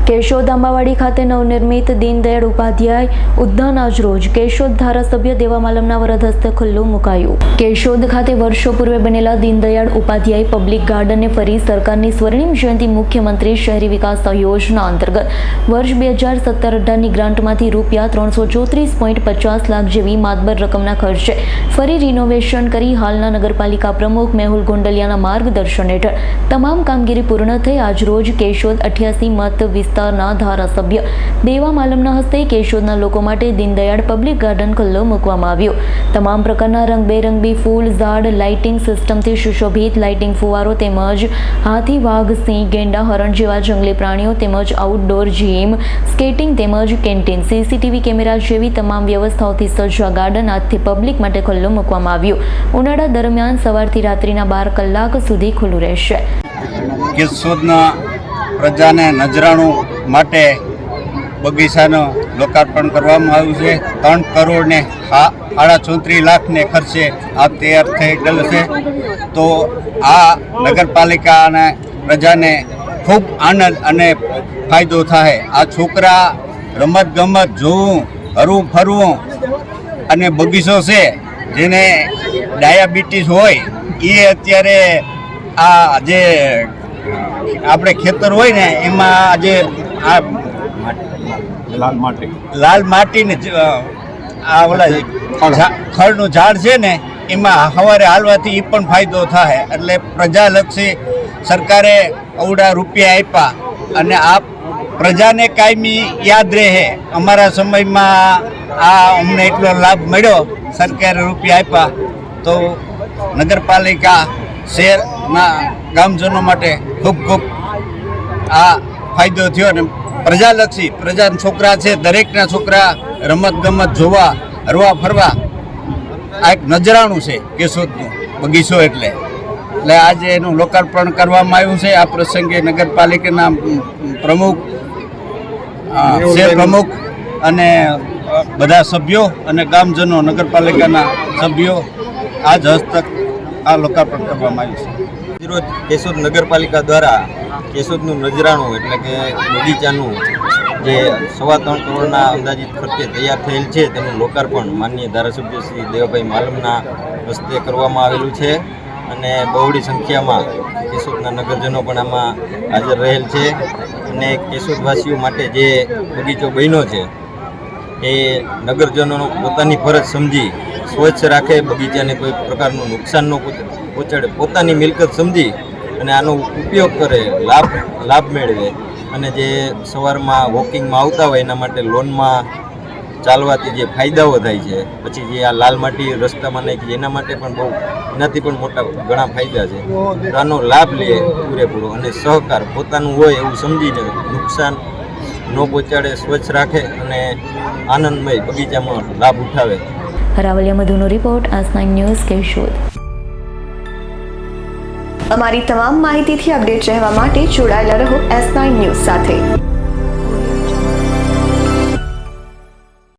કેશોદ આંબાવાડી ખાતે નવનિર્મિત દીનદયાળ ઉપાધ્યાય ઉદ્યાન આજ રોજ કેશોદ ધારાસભ્ય દેવા માલમના વરદ હસ્તે ખુલ્લું મુકાયું। કેશોદ ખાતે વર્ષો પૂર્વે બનેલા દીનદયાળ ઉપાધ્યાય પબ્લિક ગાર્ડનને ફરી સરકારની સ્વર્ણિમ જયંતિ મુખ્યમંત્રી શહેરી વિકાસ યોજના અંતર્ગત વર્ષ 2017-18ની ગ્રાન્ટમાંથી રૂપિયા 334.50 લાખ જેવી માતબર રકમના ખર્ચે ફરી રિનોવેશન કરી હાલના નગરપાલિકા પ્રમુખ મેહુલ ગોંડલિયાના માર્ગદર્શન હેઠળ તમામ કામગીરી પૂર્ણ થઈ આજ રોજ કેશોદ 88 મત વિસ્તારના ધારાસભ્ય દેવા માલમના હસ્તે કેશોદના લોકો માટે દીનદયાળ પબ્લિક ગાર્ડન ખુલ્લો મૂકવામાં આવ્યો। તમામ પ્રકારના રંગબેરંગી ફૂલ ઝાડ લાઇટિંગ સિસ્ટમથી સુશોભિત લાઇટિંગ ફુવારો તેમજ હાથી વાઘ સિંહ ગેંડા હરણ જેવા જંગલી પ્રાણીઓ તેમજ આઉટડોર જીમ સ્કેટિંગ તેમજ કેન્ટીન સીસીટીવી કેમેરા જેવી તમામ વ્યવસ્થાઓથી સજ્જ ગાર્ડન આજથી પબ્લિક માટે ખુલ્લો મૂકવામાં આવ્યો। ઉનાળા દરમિયાન સવારથી રાત્રિના 12 કલાક સુધી ખુલ્લું રહેશે। કેશોદના પ્રજાને નજરાણું માટે બગીચાનું લોકાર્પણ કરવામાં આવ્યું છે। 3 કરોડ ને 34 લાખને ખર્ચે આ તૈયાર થઈ ગયેલ છે। તો આ નગરપાલિકા અને પ્રજાને ખૂબ આનંદ અને ફાયદો થાય। આ છોકરા રમત ગમત જોવું હરવું ફરવું અને બગીચો છે જેને ડાયાબિટીસ હોય એ અત્યારે આ જે આપણે ખેતર હોય ને એમાં આજે આ લાલ માટીને આ ઓલા ખડનું ઝાડ છે ને એમાં સવારે હાલવાથી એ પણ ફાયદો થાય। એટલે પ્રજાલક્ષી સરકારે અવડા રૂપિયા આપ્યા અને આ પ્રજાને કાયમી યાદ રહે। અમારા સમયમાં આ અમને એટલો લાભ મળ્યો, સરકારે રૂપિયા આપ્યા તો નગરપાલિકા શહેરના ગામજનો માટે ખૂબ ખૂબ આ ફાયદો થયો। અને પ્રજાલક્ષી પ્રજાના છોકરા છે, દરેકના છોકરા રમત ગમત જોવા હરવા ફરવા આ એક નજરાણું છે કેશોદનું બગીચો એટલે આજે એનું લોકાર્પણ કરવામાં આવ્યું છે। આ પ્રસંગે નગરપાલિકાના પ્રમુખ શહેર પ્રમુખ અને બધા સભ્યો અને ગામજનો નગરપાલિકાના સભ્યો આજ હસ્તક આ લોકાર્પણ કરવામાં આવ્યું છે। રોજ કેશોદ નગરપાલિકા દ્વારા કેશોદનું નજરાણું એટલે કે બગીચાનું જે 3.25 કરોડના અંદાજિત ખર્ચે તૈયાર થયેલ છે તેનું લોકાર્પણ માનનીય ધારાસભ્ય શ્રી દેવાભાઈ માલમના હસ્તે કરવામાં આવેલું છે અને બહોળી સંખ્યામાં કેશોદના નગરજનો પણ આમાં હાજર રહેલ છે। અને કેશોદવાસીઓ માટે જે બગીચો બન્યો છે એ નગરજનોનો પોતાની ફરજ સમજી સ્વચ્છ રાખે, બગીચાને કોઈ પ્રકારનું નુકસાન ન પહોંચાડે, પોતાની મિલકત સમજી અને આનો ઉપયોગ કરે, લાભ મેળવે। અને જે સવારમાં વોકિંગમાં આવતા હોય એના માટે લોનમાં ચાલવાથી જે ફાયદાઓ થાય છે, પછી જે આ લાલ માટી રસ્તામાં નાખી એના માટે પણ બહુ એનાથી પણ મોટા ઘણા ફાયદા છે। તો આનો લાભ લે પૂરેપૂરો અને સહકાર પોતાનું હોય એવું સમજીને નુકસાન ન પહોંચાડે, સ્વચ્છ રાખે અને આનંદમય બગીચામાં લાભ ઉઠાવે। રાવલિયા મધુનો રિપોર્ટ આજ9 ન્યૂઝ કેશોદ। અમારી તમામ માહિતીથી અપડેટ રહેવા માટે જોડાયેલા રહો S9 ન્યૂઝ સાથે।